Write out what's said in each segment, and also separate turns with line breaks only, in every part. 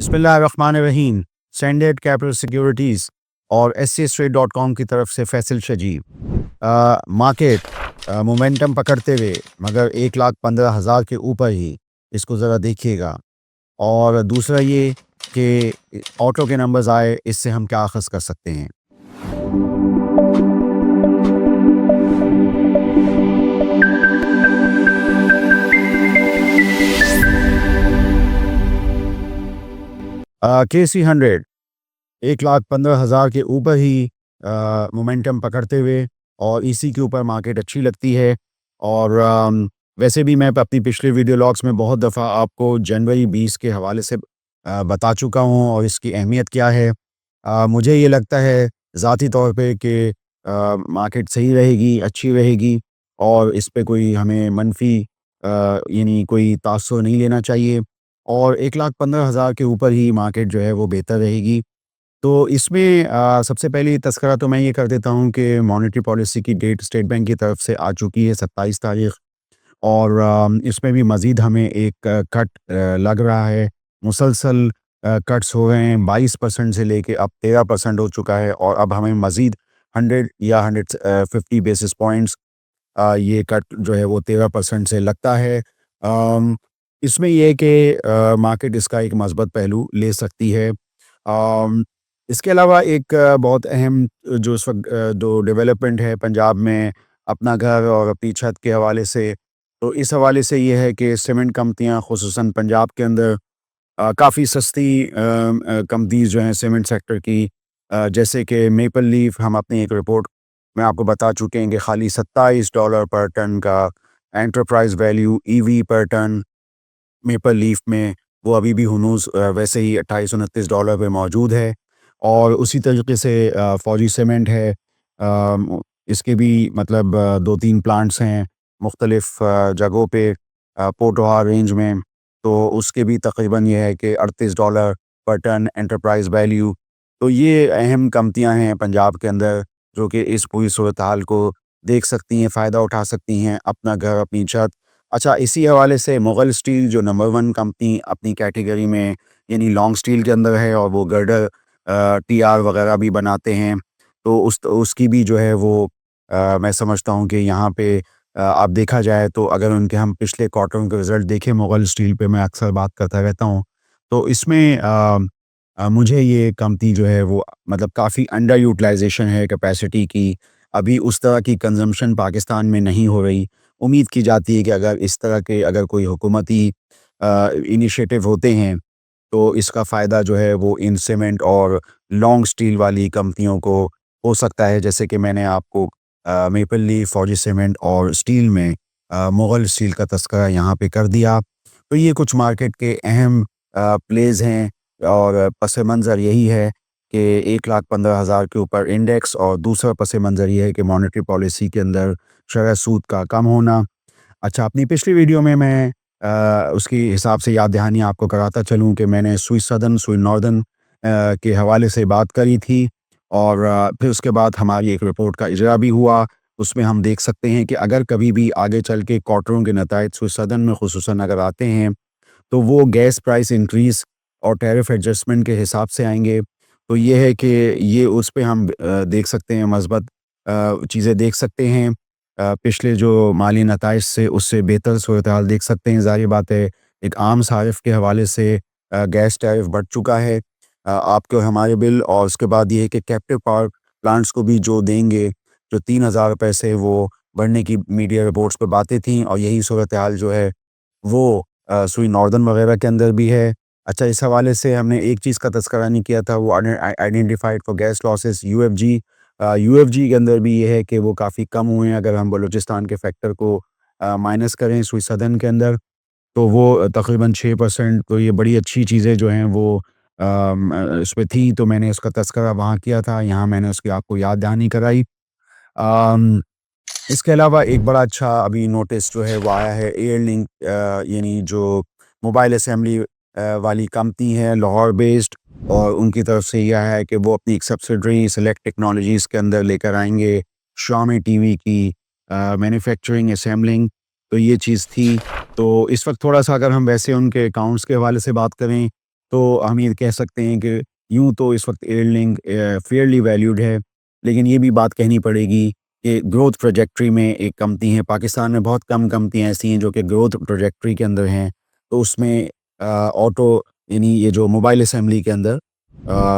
बिस्मिल्लाहिर्रहमानिर्रहीम। Standard capital securities और SCStrade.com की तरफ से फैसल शजीब। मार्केट मोमेंटम पकड़ते हुए मगर 1,15,000 के ऊपर ही इसको ज़रा देखिएगा। और दूसरा ये कि ऑटो के नंबर्स आए, इससे हम क्या अख़ज़ कर सकते हैं। KC 100 1,15,000 के ऊपर ही मोमेंटम पकड़ते हुए और इसी के ऊपर मार्केट अच्छी लगती है। और वैसे भी मैं अपनी पिछले वीडियो लॉग्स में बहुत दफ़ा आपको जनवरी 20 के हवाले से बता चुका हूँ और इसकी अहमियत क्या है। मुझे ये लगता है ज़ाती तौर पे कि मार्केट सही रहेगी, अच्छी रहेगी और इस पे कोई हमें मनफ़ी यानी कोई तासुर नहीं लेना चाहिए और 1,15,000 के ऊपर ही मार्केट जो है वो बेहतर रहेगी। तो इसमें सबसे पहले तज़किरा तो मैं ये कर देता हूँ कि मॉनेटरी पॉलिसी की डेट स्टेट बैंक की तरफ से आ चुकी है 27 तारीख़ और इसमें भी मज़ीद हमें एक कट लग रहा है। मुसलसल कट्स हो रहे हैं, 22% से लेके अब 13% हो चुका है और अब हमें मज़ीद 100 या 150 बेसिस पॉइंट्स ये कट जो है वो 13% से लगता है। इसमें ये है कि मार्केट इसका एक मस्बत पहलू ले सकती है। इसके अलावा एक बहुत अहम जो इस वक़्त जो डेवलपमेंट है पंजाब में अपना घर और अपनी छत के हवाले से, तो इस हवाले से ये है कि सीमेंट कंपनियाँ ख़ुसूसन पंजाब के अंदर काफ़ी सस्ती कंपनीज़ जो हैं सीमेंट सेक्टर की, जैसे कि मेपल लीफ, हम अपनी एक रिपोर्ट में आपको बता चुके हैं कि खाली $27 पर टन का एंटरप्राइज़ वैल्यू ईवी पर टन मेपल लीफ में वो अभी भी हुनूस वैसे ही $28-29 पे मौजूद है। और उसी तरीके से फौजी सीमेंट है, इसके भी मतलब 2-3 प्लांट्स हैं मुख्तलिफ जगहों पे पोटोहा रेंज में, तो उसके भी तकरीबन ये है कि $38 पर टन एंटरप्राइज़ वैल्यू। तो ये अहम कंपनियां हैं पंजाब के अंदर जो कि इस पूरी सूरत हाल को देख सकती हैं, फ़ायदा उठा सकती हैं, अपना घर, अपनी छत। अच्छा, इसी हवाले से मुग़ल स्टील जो नंबर 1 कंपनी अपनी कैटेगरी में यानी लॉन्ग स्टील के अंदर है और वो गर्डर TR वग़ैरह भी बनाते हैं, तो उसकी भी जो है वो मैं समझता हूँ कि यहाँ पे अब देखा जाए तो अगर उनके हम पिछले क्वार्टरों के रिज़ल्ट देखें, मुग़ल स्टील पे मैं अक्सर बात करता रहता हूँ, तो इसमें मुझे ये कंपनी जो है वो मतलब काफ़ी अंडर यूटिलाइज़ेशन है कैपेसिटी की। अभी उस तरह की कंज़म्पशन पाकिस्तान में नहीं हो रही। उम्मीद की जाती है कि अगर इस तरह के अगर कोई हुकूमती इनिशिएटिव होते हैं, तो इसका फ़ायदा जो है वो इन सीमेंट और लॉन्ग स्टील वाली कंपनियों को हो सकता है। जैसे कि मैंने आपको मेपल लीफ, फौजी सीमेंट और स्टील में मुग़ल स्टील का तज़किरा यहाँ पे कर दिया। तो ये कुछ मार्केट के अहम प्लेज़ हैं और पस मंज़र यही है कि 1,15,000 के ऊपर इंडेक्स और दूसरा पस मंज़र ये है कि मॉनेटरी पॉलिसी के अंदर शरह सूद का कम होना। अच्छा, अपनी पिछली वीडियो में मैं उसकी हिसाब से याद दहानी आपको कराता चलूँ कि मैंने स्विस सदर्न, स्विस नॉर्दर्न के हवाले से बात करी थी और फिर उसके बाद हमारी एक रिपोर्ट का इजरा भी हुआ। उसमें हम देख सकते हैं कि अगर कभी भी आगे चल के क्वार्टरों के नताइज स्विस सदर्न में ख़ुसूसन अगर आते हैं, तो वो गैस प्राइस इंक्रीज़ और टैरिफ एडजस्टमेंट के हिसाब से आएँगे। तो ये है कि ये उस पे हम देख सकते हैं मस्बत चीज़ें देख सकते हैं। पिछले जो माली नताइज से उससे बेहतर सूरत हाल देख सकते हैं। ज़ाहिर बात है एक आम सारिफ़ के हवाले से गैस टैरिफ बढ़ चुका है। आपके और हमारे बिल, और उसके बाद ये है कि कैप्टिव पावर प्लांट्स को भी जो देंगे, जो ₹3000 से वो बढ़ने की मीडिया रिपोर्ट्स पे बातें थीं और यही सूरत हाल जो है वो सुई नॉर्दर्न वगैरह के अंदर भी है। अच्छा, इस हवाले से हमने एक चीज़ का तज़किरा नहीं किया था, वो identified for gas losses UFG। UFG के अंदर भी ये है कि वो काफ़ी कम हुए हैं। अगर हम बलूचिस्तान के फैक्टर को माइनस करें सुई सदर्न के अंदर, तो वो तकरीबन 6%। तो ये बड़ी अच्छी चीज़ें जो हैं वो इसमें थी, तो मैंने उसका तज़किरा वहाँ किया था। यहाँ मैंने उसकी आपको याद दहानी कराई। अम इसके अलावा एक बड़ा अच्छा अभी नोटिस जो है वो आया है एयरलिंक, यानी जो मोबाइल असेंबली वाली कंपनी है लाहौर बेस्ड, और उनकी तरफ से यह है कि वो अपनी एक सब्सिडरी सेलेक्ट टेक्नोलॉजीज़ के अंदर लेकर आएंगे Xiaomi टीवी की मैन्युफैक्चरिंग असेंबलिंग। तो ये चीज़ थी। तो इस वक्त थोड़ा सा अगर हम वैसे उनके अकाउंट्स के हवाले से बात करें, तो हम ये कह सकते हैं कि यूँ तो इस वक्त एयरलिंक फेयरली वैल्यूड है, लेकिन ये भी बात कहनी पड़ेगी कि ग्रोथ ट्रैजेक्टरी में एक कंपनी है। पाकिस्तान में बहुत कम कंपनियाँ ऐसी हैं जो कि ग्रोथ ट्रैजेक्टरी के अंदर हैं। तो उसमें ऑटो यानी ये जो मोबाइल असेंबली के अंदर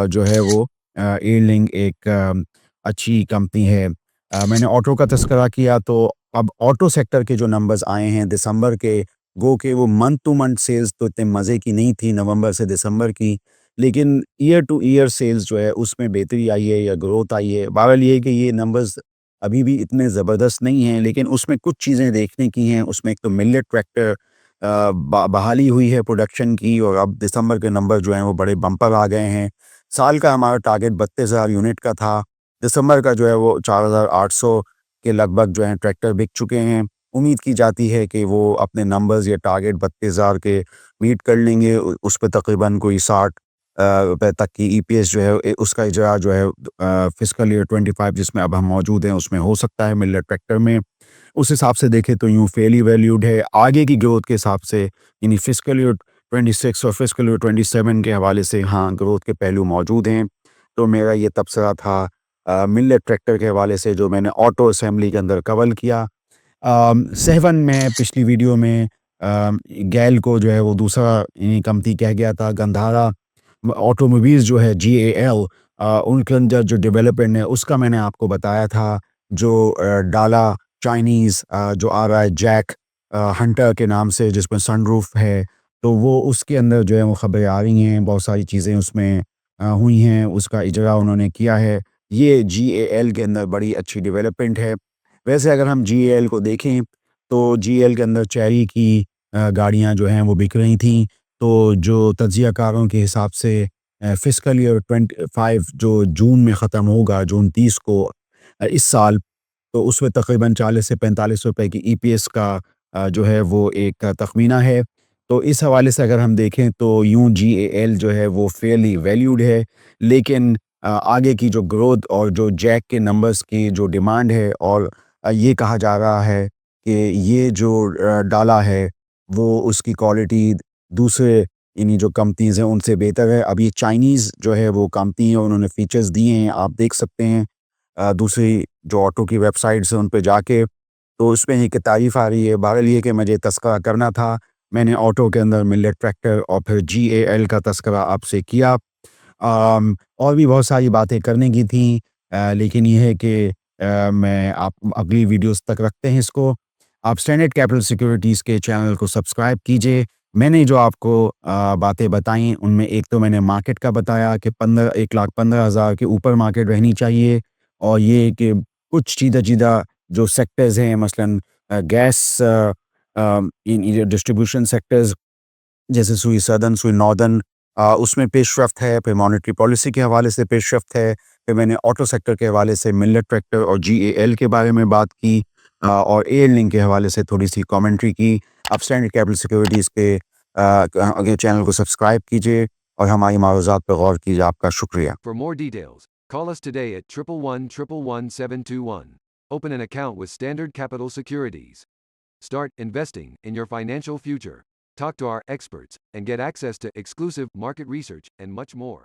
जो है वो एयरलिंक एक अच्छी कंपनी है। मैंने ऑटो का तज़किरा किया तो अब ऑटो सेक्टर के जो नंबर्स आए हैं दिसंबर के, गो के वो मंथ टू मंथ सेल्स तो इतने मज़े की नहीं थी नवंबर से दिसंबर की, लेकिन ईयर टू ईयर सेल्स जो है उसमें बेहतरी आई है या ग्रोथ आई है। बहरहाल ये है कि ये नंबर्स अभी भी इतने ज़बरदस्त नहीं हैं, लेकिन उसमें कुछ चीज़ें देखने की हैं। उसमें एक तो मिलेट ट्रैक्टर बहाली हुई है प्रोडक्शन की, और अब दिसंबर के नंबर जो हैं वो बड़े बम्पर आ गए हैं। साल का हमारा टारगेट 32,000 यूनिट का था, दिसंबर का जो है वो 4,800 के लगभग जो है ट्रैक्टर बिक चुके हैं। उम्मीद की जाती है कि वो अपने नंबर्स या टारगेट 32,000 के मीट कर लेंगे। उस पे तकरीबन कोई 60 रुपए तक की ईपीएस जो है उसका इजरा जो है फिस्कल ईयर 25 जिसमें अब हम मौजूद हैं उसमें हो सकता है मिलेट ट्रैक्टर में। उस हिसाब से देखें तो यूँ फेयरली वैल्यूड है। आगे की ग्रोथ के हिसाब से यानी फिस्कल ईयर 26 और फिस्कल ईयर 27 के हवाले से हाँ, ग्रोथ के पहलू मौजूद हैं। तो मेरा ये तबसरा था मिलेट ट्रैक्टर के हवाले से जो मैंने ऑटो असेंबली के अंदर कवर किया। सहवन में पिछली वीडियो में गैल को जो है वो दूसरा कंपनी कह गया था। गंधारा ऑटोमोबाइल्स जो है GAL, उनके अंदर जो डेवलपमेंट है उसका मैंने आपको बताया था। जो डाला चाइनीज़ जो आ रहा है जैक हंटर के नाम से जिसमें सनरूफ है, तो वो उसके अंदर जो है वो खबरें आ रही हैं, बहुत सारी चीज़ें उसमें हुई हैं, उसका इजरा उन्होंने किया है। ये GAL के अंदर बड़ी अच्छी डेवलपमेंट है। वैसे अगर हम GAL को देखें तो GAL के अंदर चेरी की गाड़ियाँ जो हैं वो बिक रही थीं। तो जो तज्ज़ियाकारों के हिसाब से फिस्कल ईयर 25 जो जून में ख़त्म होगा, जून 30 को इस साल, तो उसमें तकरीबन 40 से 45 रुपए की ईपीएस का जो है वो एक तख़मीना है। तो इस हवाले से अगर हम देखें तो यूँ GAL जो है वो फेयरली वैल्यूड है, लेकिन आगे की जो ग्रोथ और जो जैक के नंबर्स की जो डिमांड है, और ये कहा जा रहा है कि ये जो डाला है वो उसकी क्वालिटी दूसरे इन्हीं जो कंपनीज़ हैं उनसे बेहतर है। अब ये चाइनीज़ जो है वो कंपनी है, उन्होंने फीचर्स दिए हैं, आप देख सकते हैं दूसरी जो ऑटो की वेबसाइट्स हैं उन पे जाके, तो उसमें एक तारीफ़ आ रही है। बहरहाल ये कि मुझे तज़किरा करना था, मैंने ऑटो के अंदर मिलेट ट्रैक्टर और फिर GAL का तज़किरा आपसे किया। और भी बहुत सारी बातें करने की थी, लेकिन ये है कि मैं आप अगली वीडियोस तक रखते हैं इसको। आप स्टैंडर्ड कैपिटल सिक्योरिटीज़ के चैनल को सब्सक्राइब कीजिए। मैंने जो आपको बातें बताई उनमें एक तो मैंने मार्केट का बताया कि 1,15,000 के ऊपर मार्केट रहनी चाहिए, और ये कि कुछ चीज़ा-चीज़ा जो सेक्टर्स हैं मसलन गैस इन ये डिस्ट्रीब्यूशन सेक्टर्स जैसे सुई सदर्न, सुई नॉर्दर्न, उसमें पेशरफ्त है। फिर मॉनेटरी पॉलिसी के हवाले से पेशरफ्त है। फिर मैंने ऑटो सेक्टर के हवाले से मिलेट ट्रैक्टर और GAL के बारे में बात की, और एयरलिंक के हवाले से थोड़ी-सी कमेंट्री की। आप स्टैंडर्ड कैपिटल सिक्योरिटीज़ के चैनल को सब्सक्राइब कीजिए और हमारी मारूज़ात पर गौर कीजिए। आपका शुक्रिया।
For more details, call us today at 111-111-721. Open an account with Standard Capital Securities. Start investing in your financial future. Talk to our experts and get access to exclusive market research and much more.